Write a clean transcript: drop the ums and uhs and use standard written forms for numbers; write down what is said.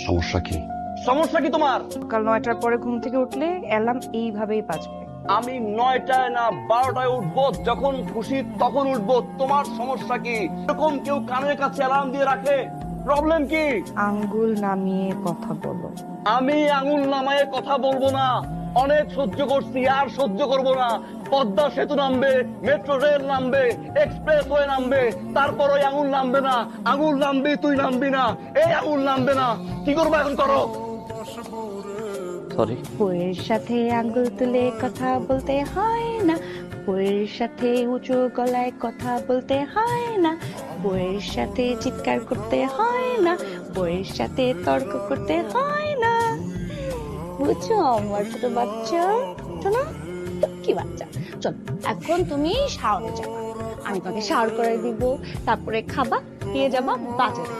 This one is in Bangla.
সমস্যা কি? সমস্যা কি তোমার? সকাল 9টার পরে ঘুম থেকে উঠলে অ্যালার্ম এইভাবেই বাজবে। আমি 9টায় না 12টায় উঠবো, যখন খুশি তখন উঠবো। তোমার সমস্যা কি? এরকম কেউ কানের কাছে অ্যালার্ম দিয়ে রাখে? প্রবলেম কি? আঙ্গুল নামিয়ে কথা বলো। আমি আঙুল নামায়ে কথা বলবো না। অনেক সহ্য করছি, আর সহ্য করব না। পদ্মা সেতু নামবে, মেট্রো রেল নামবে, এক্সপ্রেস ওয়ে নামবে, তারপর ওই আঙুল নামবে না। আঙুল নামবি, তুই নামবি না। এই আঙুল নামবে না। কি করবো এখন? করো। সরি। বইয়ের সাথে আঙ্গুল তুলে কথা বলতে হয় না, বইয়ের সাথে উঁচু গলায় কথা বলতে হয় না, বইয়ের সাথে চিৎকার করতে হয় না, বইয়ের সাথে তর্ক করতে হয় না। বুঝছো আমার ছোট বাচ্চা? শোনো, কি বাচ্চা, চল এখন তুমি শাওয়ারে যাবা, আমি তোমাকে শাওয়ার করে দিব, তারপরে খাবা, দিয়ে যাবা বাজারে।